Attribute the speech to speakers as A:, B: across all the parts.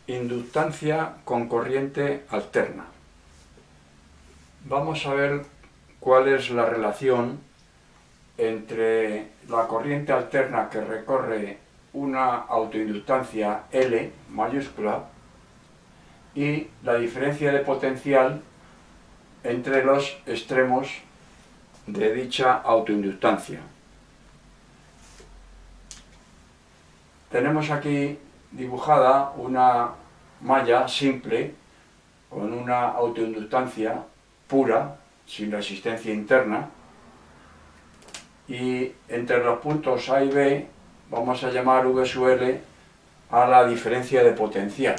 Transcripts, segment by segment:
A: Inductancia con corriente alterna. Vamos a ver cuál es la relación entre la corriente alterna que recorre una autoinductancia L mayúscula y la diferencia de potencial entre los extremos de dicha autoinductancia. Tenemos aquí dibujada una malla simple con una autoinductancia pura, sin resistencia interna, y entre los puntos A y B vamos a llamar V sub L a la diferencia de potencial.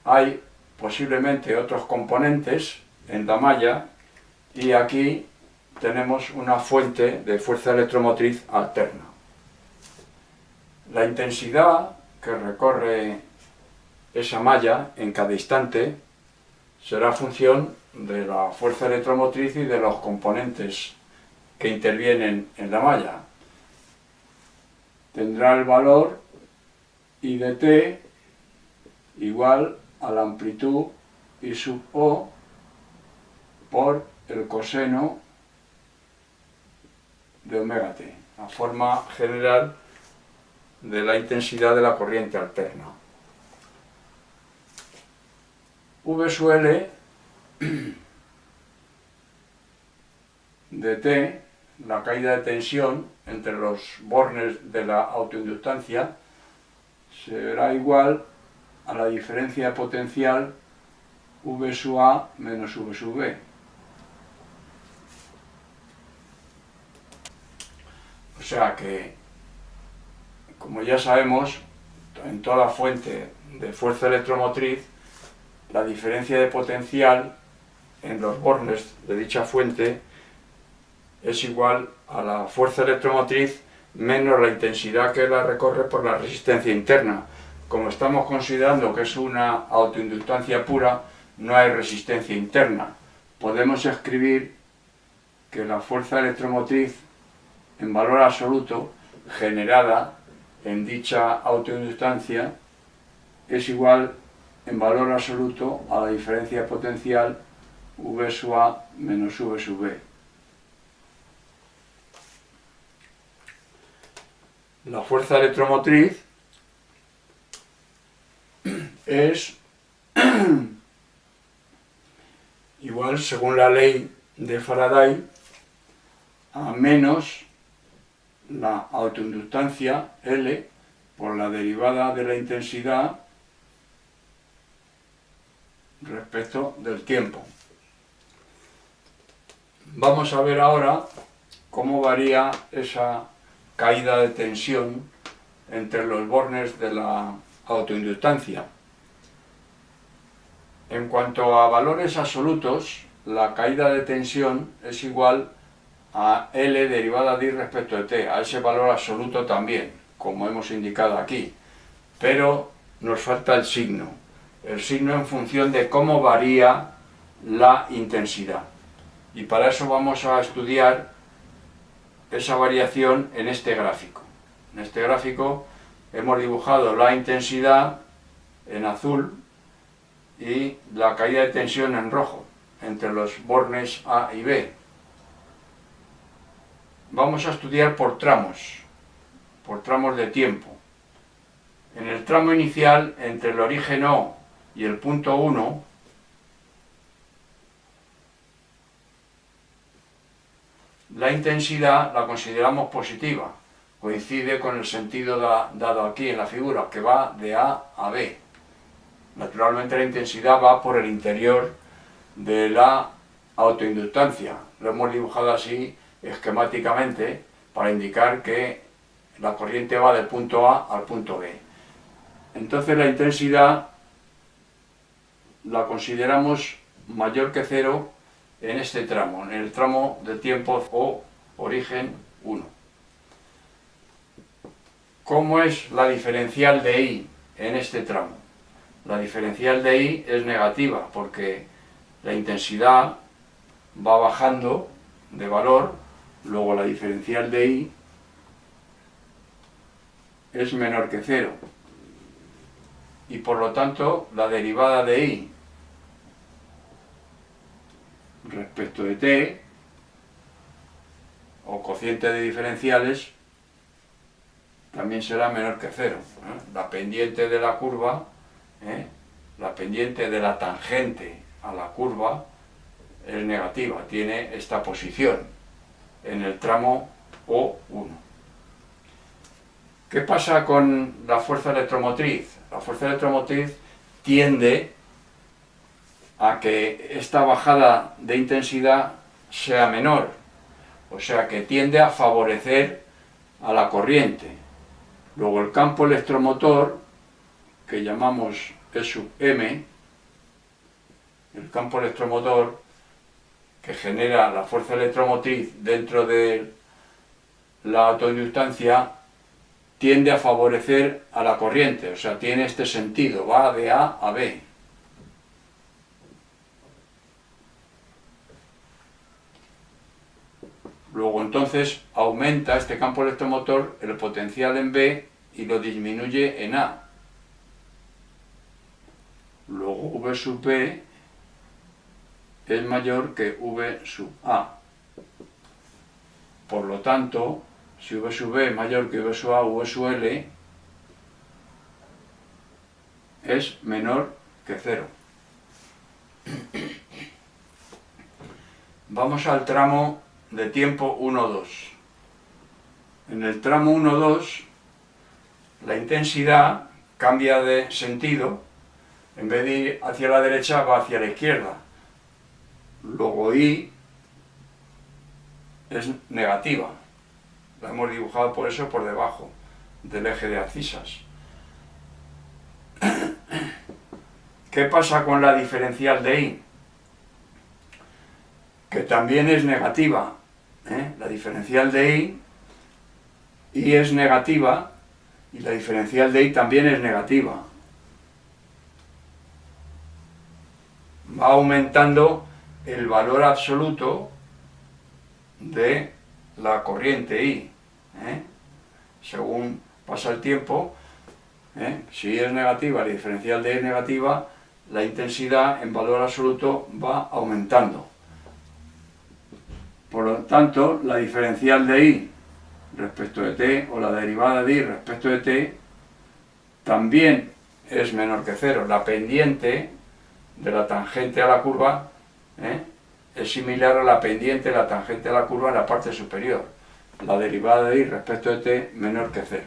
A: Hay posiblemente otros componentes en la malla y aquí tenemos una fuente de fuerza electromotriz alterna. La intensidad que recorre esa malla en cada instante será función de la fuerza electromotriz y de los componentes que intervienen en la malla. Tendrá el valor I de t igual a la amplitud I sub O por el coseno de omega t, la forma general de la intensidad de la corriente alterna. V sub L de T, la caída de tensión entre los bornes de la autoinductancia, será igual a la diferencia de potencial V sub A menos V sub B. O sea que, como ya sabemos, en toda fuente de fuerza electromotriz, la diferencia de potencial en los bornes de dicha fuente es igual a la fuerza electromotriz menos la intensidad que la recorre por la resistencia interna. Como estamos considerando que es una autoinductancia pura, no hay resistencia interna. Podemos escribir que la fuerza electromotriz en valor absoluto generada en dicha autoinductancia es igual en valor absoluto a la diferencia potencial V sub A menos V sub B. La fuerza electromotriz es igual, según la ley de Faraday, a menos la autoinductancia L por la derivada de la intensidad respecto del tiempo. Vamos a ver ahora cómo varía esa caída de tensión entre los bornes de la autoinductancia. En cuanto a valores absolutos, la caída de tensión es igual a L derivada de I respecto de T, a ese valor absoluto también, como hemos indicado aquí, pero nos falta el signo en función de cómo varía la intensidad. Y para eso vamos a estudiar esa variación en este gráfico. En este gráfico hemos dibujado la intensidad en azul y la caída de tensión en rojo, entre los bornes A y B. Vamos a estudiar por tramos de tiempo. En el tramo inicial, entre el origen O y el punto 1, la intensidad la consideramos positiva, coincide con el sentido dado aquí en la figura, que va de A a B. Naturalmente la intensidad va por el interior de la autoinductancia. Lo hemos dibujado así esquemáticamente para indicar que la corriente va del punto A al punto B. Entonces la intensidad la consideramos mayor que cero en este tramo, en el tramo de tiempo o origen 1. ¿Cómo es la diferencial de I en este tramo? La diferencial de I es negativa porque la intensidad va bajando de valor, luego la diferencial de I es menor que cero. y por lo tanto la derivada de I respecto de t, o cociente de diferenciales, también será menor que 0. La pendiente de la curva, la pendiente de la tangente a la curva es negativa, tiene esta posición en el tramo O1. ¿Qué pasa con la fuerza electromotriz? La fuerza electromotriz tiende a que esta bajada de intensidad sea menor, o sea que tiende a favorecer a la corriente. Luego el campo electromotor, que llamamos E sub m, el campo electromotor que genera la fuerza electromotriz dentro de la autoinductancia, tiende a favorecer a la corriente, o sea, tiene este sentido, va de A a B. Luego entonces aumenta este campo electromotor el potencial en B y lo disminuye en A. Luego V sub B es mayor que V sub A. Por lo tanto, si V sub B es mayor que V sub A, V sub L es menor que 0. Vamos al tramo de tiempo 1,2. En el tramo 1,2 la intensidad cambia de sentido, en vez de ir hacia la derecha va hacia la izquierda. Luego I es negativa, la hemos dibujado por eso por debajo del eje de abscisas. ¿Qué pasa con la diferencial de I? Que también es negativa. La diferencial de I es negativa y la diferencial de I también es negativa. Va aumentando el valor absoluto de la corriente I. Según pasa el tiempo, si I es negativa, la diferencial de I es negativa, la intensidad en valor absoluto va aumentando. Por lo tanto, la diferencial de I respecto de t, o la derivada de I respecto de t, también es menor que 0. La pendiente de la tangente a la curva es similar a la pendiente de la tangente a la curva en la parte superior. La derivada de I respecto de t menor que 0.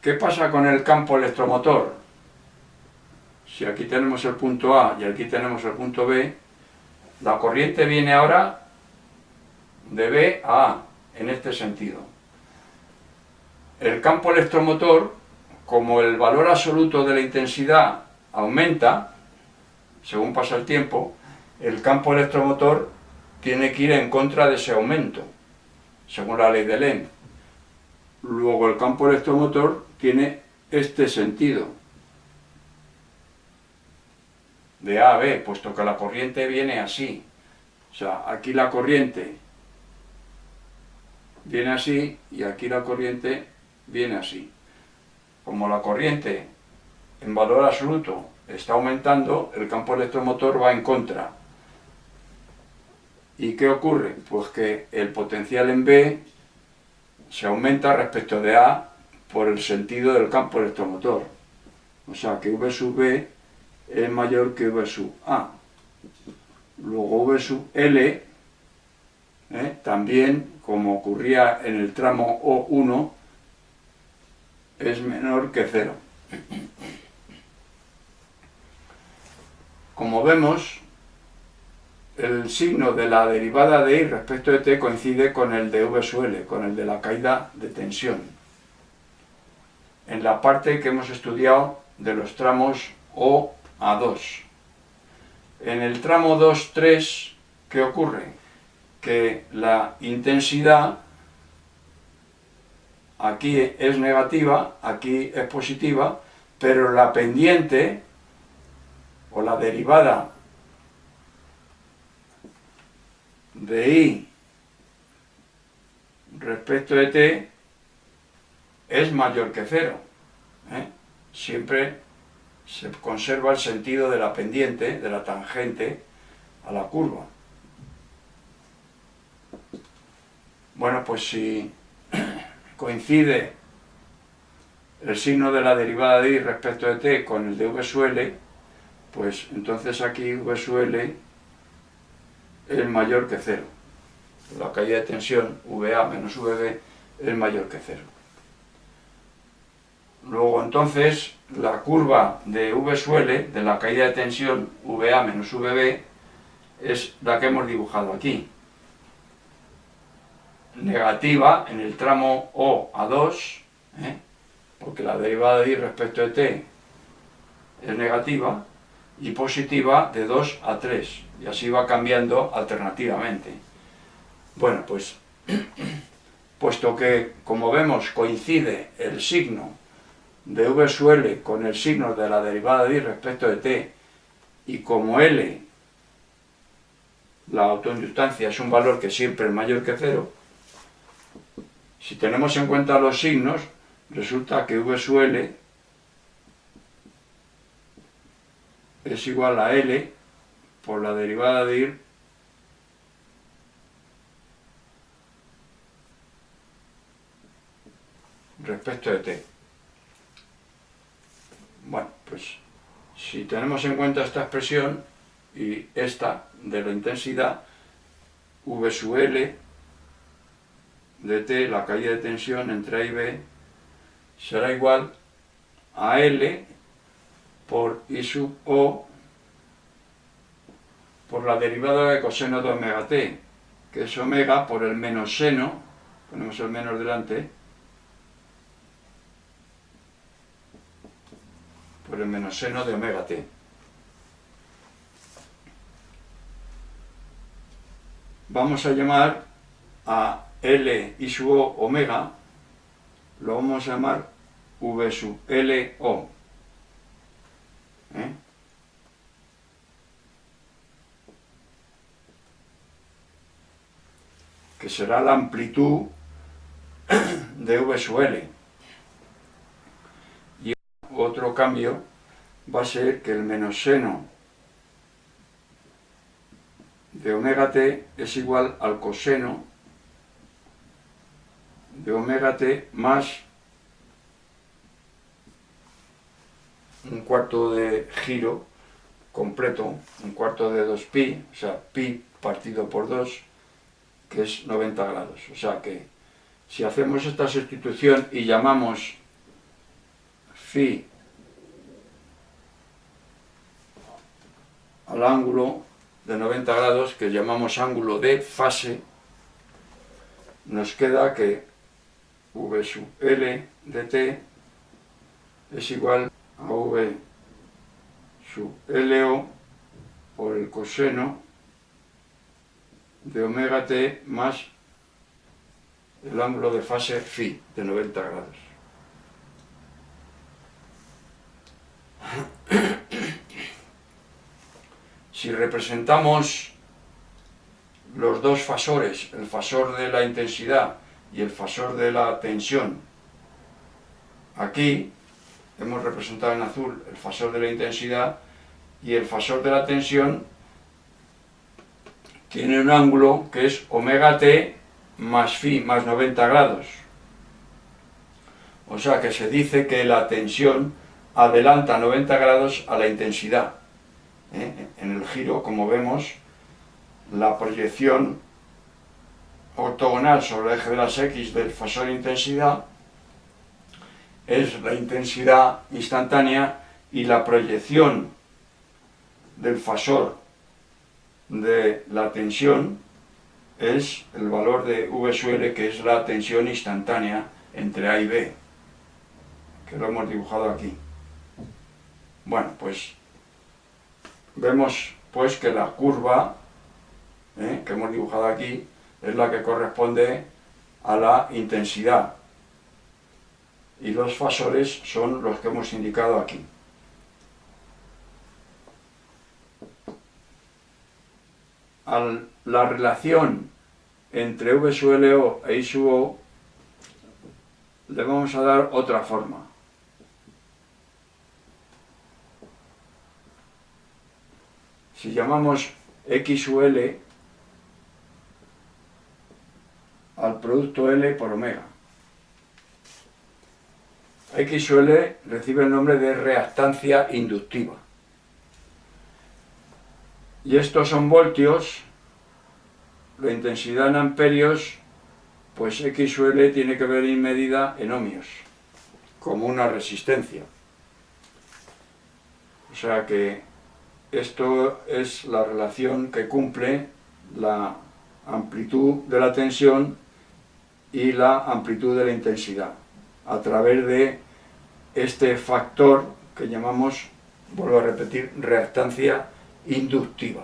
A: ¿Qué pasa con el campo electromotor? Si aquí tenemos el punto A y aquí tenemos el punto B, la corriente viene ahora de B a A, en este sentido. El campo electromotor, como el valor absoluto de la intensidad aumenta, según pasa el tiempo, el campo electromotor tiene que ir en contra de ese aumento, según la ley de Lehm. Luego el campo electromotor tiene este sentido, de A a B, puesto que la corriente viene así. O sea, aquí la corriente viene así y aquí la corriente viene así. Como la corriente en valor absoluto está aumentando, el campo electromotor va en contra. ¿Y qué ocurre? Pues que el potencial en B se aumenta respecto de A por el sentido del campo electromotor. O sea que V sub B es mayor que V sub A. Luego V sub L, también, como ocurría en el tramo O1, es menor que 0. Como vemos, el signo de la derivada de I respecto de t coincide con el de V sub L, con el de la caída de tensión, en la parte que hemos estudiado de los tramos O a 2. En el tramo 2,3, ¿qué ocurre? Que la intensidad aquí es negativa, aquí es positiva, pero la pendiente o la derivada de I respecto de t es mayor que 0. O siempre se conserva el sentido de la pendiente, de la tangente a la curva. Bueno, pues si coincide el signo de la derivada de y respecto de t con el de v sub l, pues entonces aquí v sub l es mayor que 0. La caída de tensión VA menos VB es mayor que 0. Luego entonces la curva de V sub L, de la caída de tensión VA menos VB, es la que hemos dibujado aquí. Negativa en el tramo O a 2, porque la derivada de I respecto de t es negativa, y positiva de 2 a 3, y así va cambiando alternativamente. Bueno, pues puesto que, como vemos, coincide el signo de v sub L con el signo de la derivada de I respecto de t, y como L, la autoinductancia, es un valor que siempre es mayor que 0, si tenemos en cuenta los signos, resulta que v sub L es igual a L por la derivada de I respecto de t. Bueno, pues si tenemos en cuenta esta expresión y esta de la intensidad, v sub L de t, la caída de tensión entre A y B, será igual a L por I sub O por la derivada de coseno de omega t, que es omega por el menos seno, ponemos el menos delante, por el menos seno de omega t. Vamos a llamar a L I sub O omega, lo vamos a llamar V sub L O. Que será la amplitud de V sub L. Y otro cambio va a ser que el menos seno de omega t es igual al coseno de omega t más un cuarto de giro completo, un cuarto de 2pi, o sea, pi partido por 2, que es 90 grados. O sea que si hacemos esta sustitución y llamamos phi al ángulo de 90 grados, que llamamos ángulo de fase, nos queda que V sub L de t es igual a V sub LO por el coseno de omega t más el ángulo de fase phi de 90 grados. Si representamos los dos fasores, el fasor de la intensidad y el fasor de la tensión, aquí hemos representado en azul el fasor de la intensidad, y el fasor de la tensión tiene un ángulo que es omega t más phi más 90 grados. O sea que se dice que la tensión adelanta 90 grados a la intensidad. En el giro, como vemos, la proyección ortogonal sobre el eje de las X del fasor intensidad es la intensidad instantánea, y la proyección del fasor de la tensión es el valor de V sub L, que es la tensión instantánea entre A y B, que lo hemos dibujado aquí. Bueno, pues vemos pues que la curva que hemos dibujado aquí es la que corresponde a la intensidad, y los fasores son los que hemos indicado aquí. A la relación entre V sub LO e I sub O le vamos a dar otra forma. Si llamamos X u L al producto L por omega. X u L recibe el nombre de reactancia inductiva. Y estos son voltios, la intensidad en amperios, pues X u L tiene que venir medida en ohmios, como una resistencia. O sea que esto es la relación que cumple la amplitud de la tensión y la amplitud de la intensidad, a través de este factor que llamamos, vuelvo a repetir, reactancia inductiva.